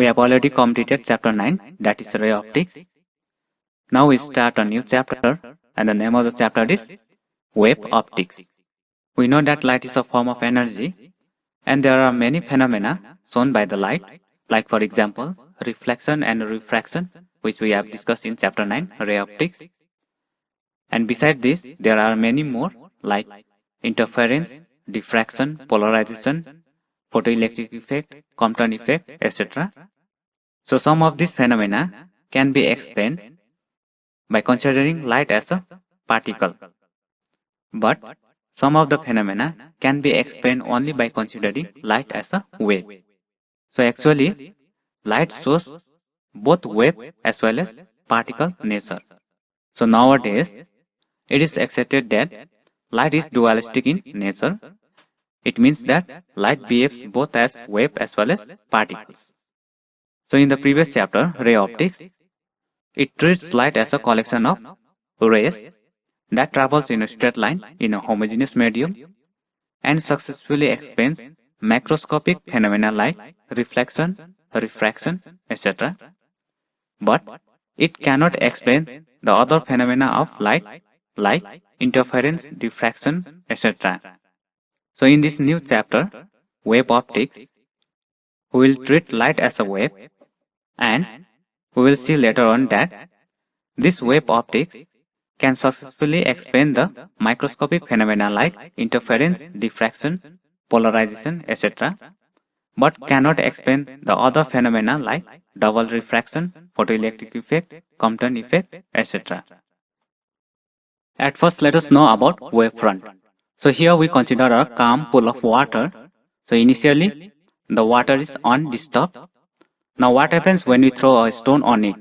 We have already completed chapter 9, that is ray optics. Now we start a new chapter, and the name of the chapter is wave optics. We know that light is a form of energy, and there are many phenomena shown by the light, like for example, reflection and refraction, which we have discussed in chapter 9, ray optics. And beside this, there are many more, like interference, diffraction, polarization, photoelectric effect, Compton effect, etc. So some of these phenomena can be explained by considering light as a particle. But some of the phenomena can be explained only by considering light as a wave. So actually, light shows both wave as well as particle nature. So nowadays, it is accepted that light is dualistic in nature. It means that light behaves both as wave as well as particles. So in the previous chapter, ray optics, it treats light as a collection of rays that travels in a straight line in a homogeneous medium and successfully explains macroscopic phenomena like reflection, refraction, etc. But it cannot explain the other phenomena of light like interference, diffraction, etc. So in this new chapter, wave optics, we will treat light as a wave, and we will see later on that this wave optics can successfully explain the microscopic phenomena like interference, diffraction, polarization, etc., but cannot explain the other phenomena like double refraction, photoelectric effect, Compton effect, etc. At first, let us know about wavefront. So here we consider a calm pool of water. So initially, the water is undisturbed. Now what happens when we throw a stone on it?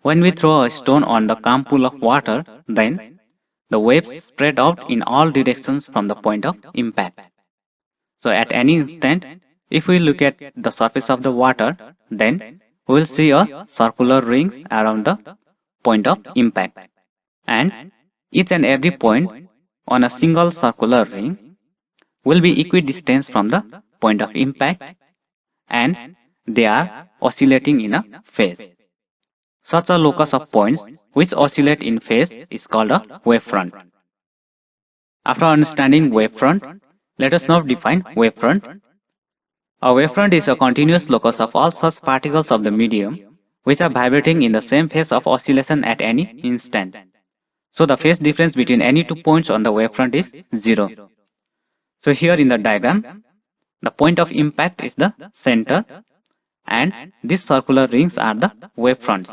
When we throw a stone on the calm pool of water, then the waves spread out in all directions from the point of impact. So at any instant, if we look at the surface of the water, then we will see a circular rings around the point of impact. And each and every point on a single circular ring will be equidistant from the point of impact, and they are oscillating in a phase. Such a locus of points which oscillate in phase is called a wavefront. After understanding wavefront, let us now define wavefront. A wavefront is a continuous locus of all such particles of the medium which are vibrating in the same phase of oscillation at any instant. So the phase difference between any two points on the wavefront is zero. So here in the diagram, the point of impact is the center, and these circular rings are the wavefronts.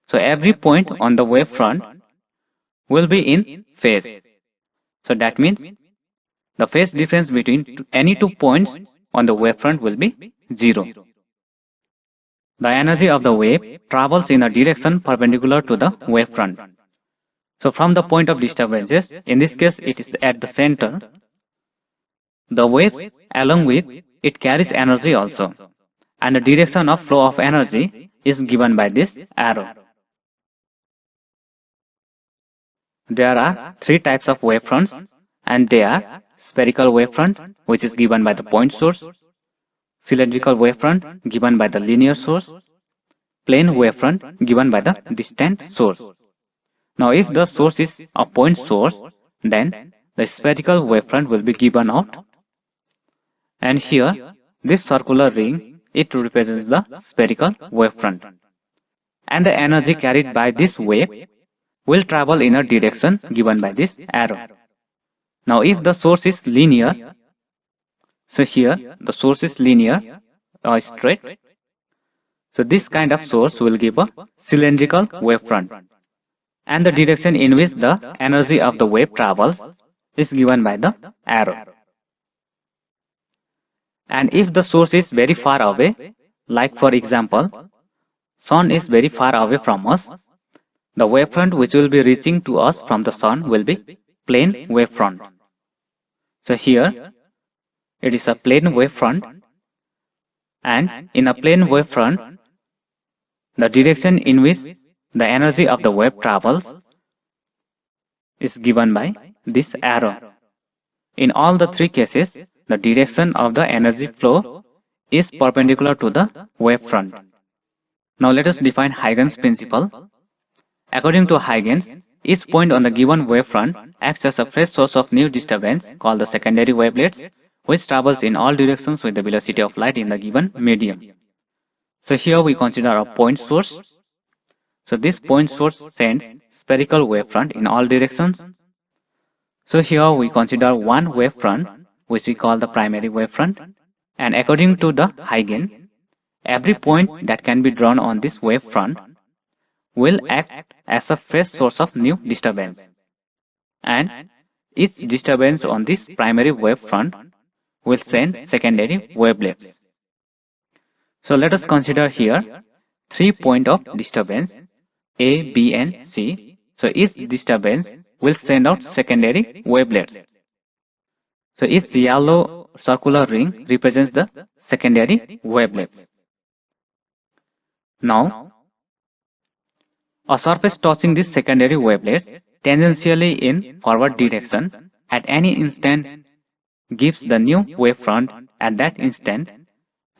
So every point on the wavefront will be in phase. So that means the phase difference between any two points on the wavefront will be zero. The energy of the wave travels in a direction perpendicular to the wavefront. So from the point of disturbances, in this case it is at the center, the wave along with it carries energy also, and the direction of flow of energy is given by this arrow. There are three types of wavefronts, and they are spherical wavefront, which is given by the point source, cylindrical wavefront given by the linear source, plane wavefront given by the distant source. Now if the source is a point source, then the spherical wavefront will be given out, and here this circular ring, it represents the spherical wavefront, and the energy carried by this wave will travel in a direction given by this arrow. Now if the source is linear, so here the source is linear or straight, so this kind of source will give a cylindrical wavefront, and the direction in which the energy of the wave travels is given by the arrow. And if the source is very far away, like for example, sun is very far away from us, the wavefront which will be reaching to us from the sun will be plane wavefront. So here it is a plane wavefront, and in a plane wavefront, the direction in which the energy of the wave travels is given by this arrow. In all the three cases, the direction of the energy flow is perpendicular to the wavefront. Now let us define Huygens principle. According to Huygens, each point on the given wavefront acts as a fresh source of new disturbance called the secondary wavelets, which travels in all directions with the velocity of light in the given medium. So here we consider a point source. So this point source sends spherical wavefront in all directions. So here we consider one wavefront, which we call the primary wavefront, and according to the Huygens, every point that can be drawn on this wavefront will act as a fresh source of new disturbance, and each disturbance on this primary wavefront will send secondary wavelets. So let us consider here 3 points of disturbance A, B and C. So each disturbance will send out secondary wavelets. So each yellow circular ring represents the secondary wavelets. Now, a surface touching these secondary wavelets tangentially in forward direction at any instant gives the new wavefront at that instant.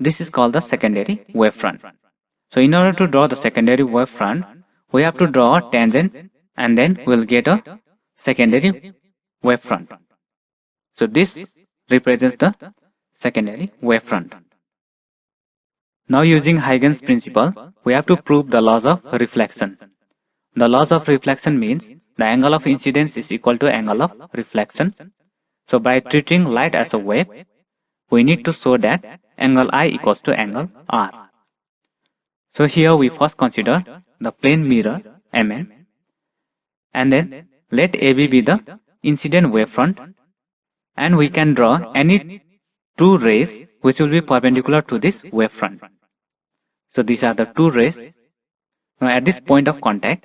This is called the secondary wavefront. So in order to draw the secondary wavefront, we have to draw a tangent and then we'll get a secondary wavefront. So this represents the secondary wavefront. Now using Huygens principle, we have to prove the laws of reflection. The laws of reflection means the angle of incidence is equal to angle of reflection. So by treating light as a wave, we need to show that angle I equals to angle R. So here we first consider the plane mirror Mn, and then let AB be the incident wavefront, and we can draw any two rays which will be perpendicular to this wavefront. So these are the two rays. Now at this point of contact,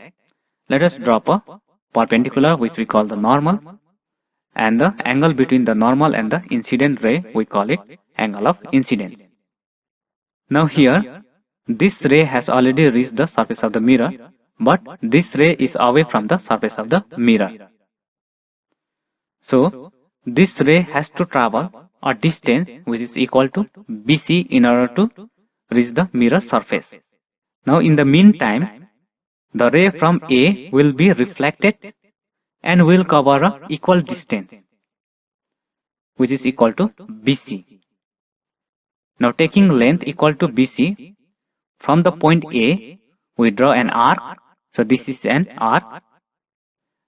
let us drop a perpendicular which we call the normal, and the angle between the normal and the incident ray we call it angle of incidence. Now here, this ray has already reached the surface of the mirror, but this ray is away from the surface of the mirror. So this ray has to travel a distance which is equal to BC in order to reach the mirror surface. Now in the meantime, the ray from A will be reflected and will cover a equal distance which is equal to BC. Now taking length equal to BC, from the point A we draw an arc. So this is an arc.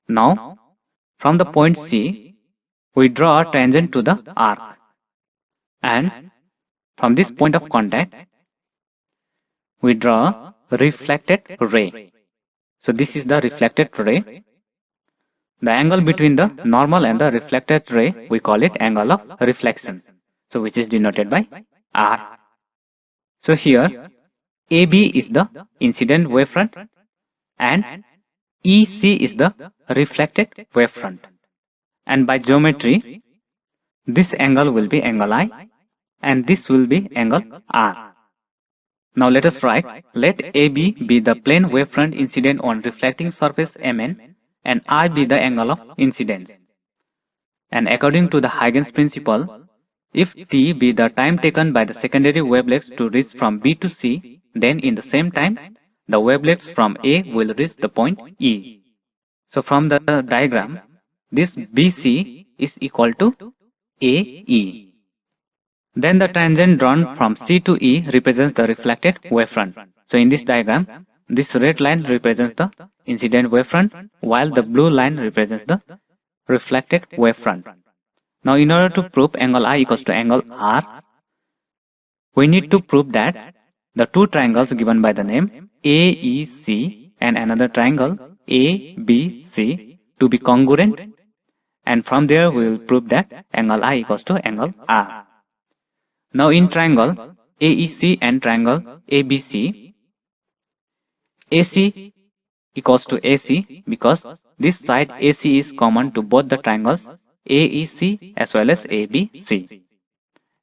Now from the point C we draw a tangent to the arc, and from this point of contact we draw a reflected ray. So this is the reflected ray. The angle between the normal and the reflected ray we call it angle of reflection, so which is denoted by R. So here AB is the incident wavefront and EC is the reflected wavefront, and by geometry this angle will be angle I and this will be angle R. Now let us write, let AB be the plane wavefront incident on reflecting surface Mn and I be the angle of incidence. And according to the Huygens principle, if t be the time taken by the secondary wavelets to reach from B to C, then in the same time, the wavelets from A will reach the point E. So from the diagram, this BC is equal to AE. Then the tangent drawn from C to E represents the reflected wavefront. So in this diagram, this red line represents the incident wavefront, while the blue line represents the reflected wavefront. Now in order to prove angle I equals to angle R, we need to prove that the two triangles given by the name AEC and another triangle ABC to be congruent, and from there we will prove that angle I equals to angle R. Now in triangle AEC and triangle ABC, AC equals to AC because this side AC is common to both the triangles AEC as well as ABC.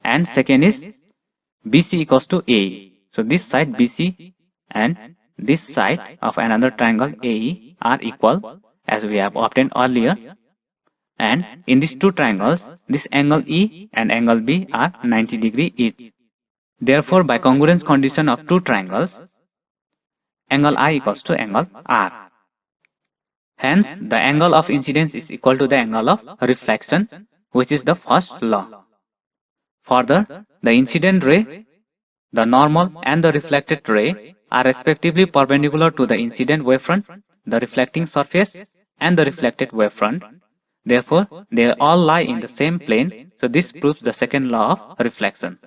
And second is BC equals to AE. So this side BC and this side of another triangle AE are equal as we have obtained earlier. And in these two triangles, this angle E and angle B are 90 degree each. Therefore, by congruence condition of two triangles, angle I equals to angle R. Hence, the angle of incidence is equal to the angle of reflection, which is the first law. Further, the incident ray, the normal and the reflected ray are respectively perpendicular to the incident wavefront, the reflecting surface and the reflected wavefront. Therefore, they all lie in the same plane, so this proves the second law of reflection.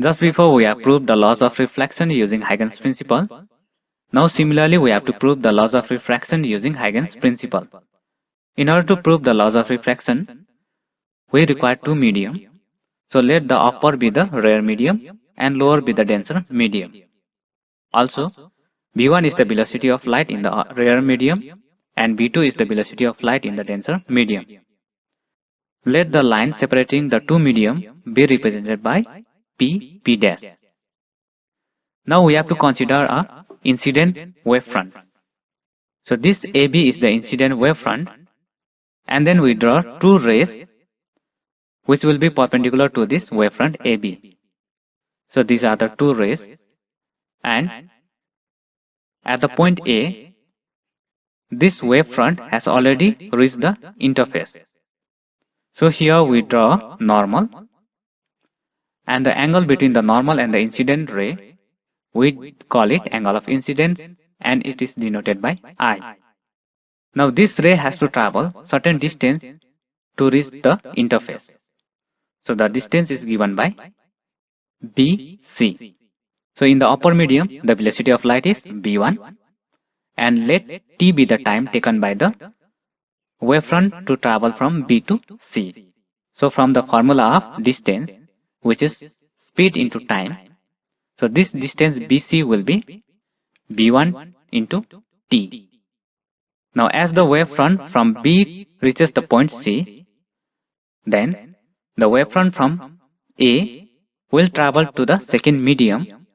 Just before we have proved the laws of reflection using Huygens principle. Now similarly we have to prove the laws of refraction using Huygens principle. In order to prove the laws of refraction, we require two medium. So let the upper be the rare medium and lower be the denser medium. Also, v1 is the velocity of light in the rare medium and v2 is the velocity of light in the denser medium. Let the line separating the two medium be represented by P, P dash. Now we have to consider a incident wavefront. So this AB is the incident wavefront, and then we draw two rays which will be perpendicular to this wavefront AB. So these are the two rays, and at the point A, this wavefront has already reached the interface. So here we draw normal, and the angle between the normal and the incident ray, we call it angle of incidence, and it is denoted by I. Now this ray has to travel certain distance to reach the interface. So the distance is given by BC. So in the upper medium, the velocity of light is v1, and let t be the time taken by the wavefront to travel from B to C. So from the formula of distance, which is speed into time, so this distance BC will be v1 into t. Now as the wavefront from B reaches the point C, then the wavefront from A will travel to the second medium,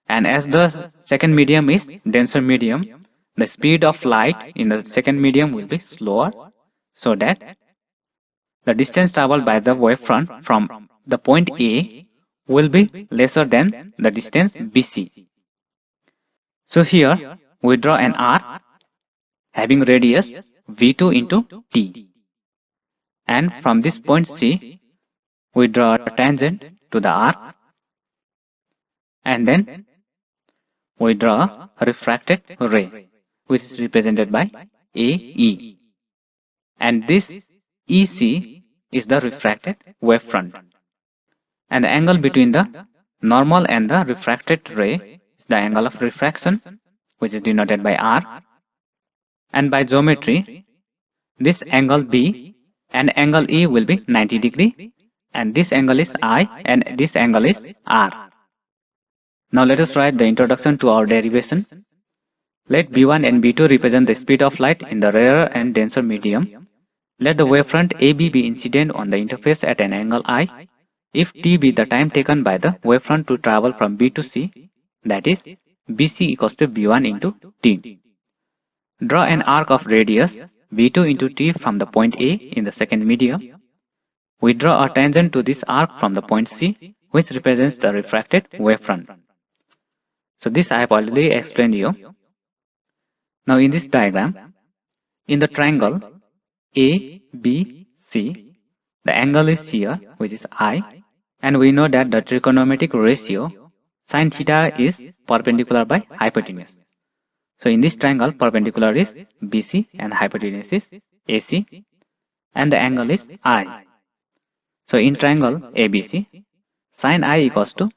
and as the second medium is denser medium, the speed of light in the second medium will be slower, so that the distance traveled by the wavefront from the point A will be lesser than the distance BC. So here we draw an arc having radius v2 into t, and from this point C we draw a tangent to the arc, and then we draw a refracted ray, which is represented by AE, and this EC is the refracted wavefront, and the angle between the normal and the refracted ray is the angle of refraction, which is denoted by R, and by geometry this angle B and angle E will be 90 degree, and this angle is I and this angle is R. Now let us write the introduction to our derivation. Let B1 and B2 represent the speed of light in the rarer and denser medium. Let the wavefront AB be incident on the interface at an angle I, if t be the time taken by the wavefront to travel from B to C, that is, BC equals to B1 into t. Draw an arc of radius V2 into t from the point A in the second medium. We draw a tangent to this arc from the point C, which represents the refracted wavefront. So this I have already explained you. Now in this diagram, in the triangle ABC, the angle is here, which is I, and we know that the trigonometric ratio sin theta is perpendicular by hypotenuse. So in this triangle, perpendicular is BC and hypotenuse is AC, and the angle is I. So in triangle ABC, sin I equals to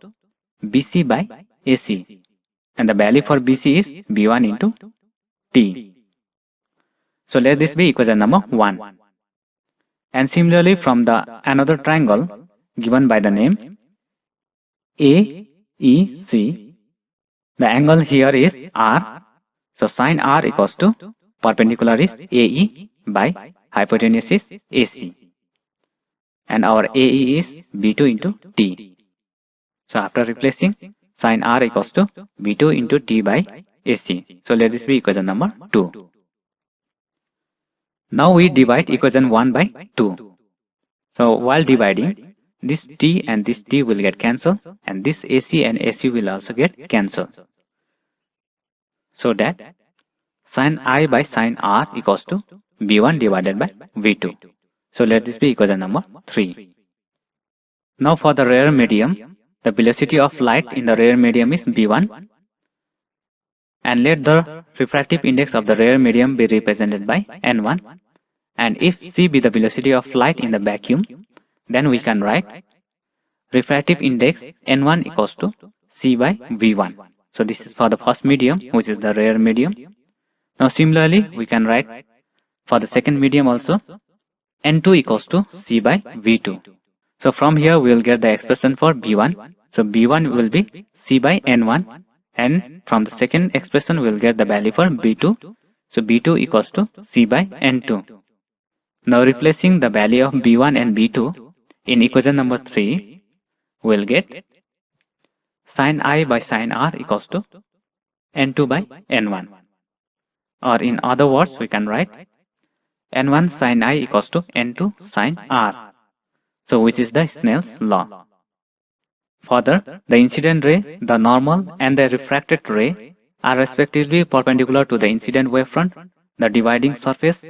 BC by AC, and the value for BC is B1 into T. So let this be equation number 1. And similarly from the another triangle given by the name AEC, the angle here is R. So sin R equals to perpendicular is AE by hypotenuse is AC, and our AE is B2 into T. So after replacing, sin R equals to B2 into T by AC. So let this be equation number 2. Now we divide equation 1 by 2. So while dividing, this T and this T will get cancelled, and this AC and AC will also get cancelled. So that sin I by sin R equals to V1 divided by V2. So let this be equation number 3. Now for the rare medium, the velocity of light in the rare medium is V1, and let the refractive index of the rare medium be represented by N1. And if C be the velocity of light in the vacuum, then we can write refractive index N1 equals to C by V1. So this is for the first medium, which is the rare medium. Now similarly, we can write for the second medium also, N2 equals to C by V2. So from here we will get the expression for B1. So B1 will be C by N1, and from the second expression we will get the value for B2. So B2 equals to C by N2. Now replacing the value of B1 and B2 in equation number 3, we will get sin I by sin R equals to N2 by N1. Or in other words, we can write N1 sin I equals to N2 sin R. So which is the Snell's law. Further, the incident ray, the normal and the refracted ray are respectively perpendicular to the incident wavefront, the dividing surface,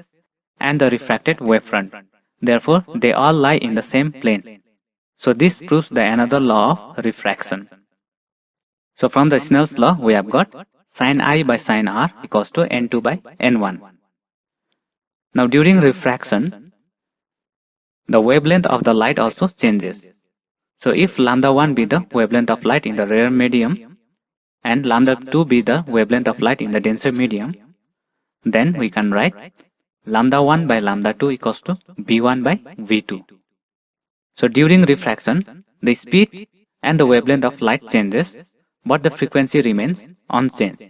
and the refracted wavefront. Therefore, they all lie in the same plane. So this proves the another law of refraction. So from the Snell's law, we have got sin I by sin R equals to N2 by N1. Now during refraction, the wavelength of the light also changes. So if lambda 1 be the wavelength of light in the rare medium and lambda 2 be the wavelength of light in the denser medium, then we can write lambda 1 by lambda 2 equals to V1 by V2. So during refraction, the speed and the wavelength of light changes, but the frequency remains unchanged.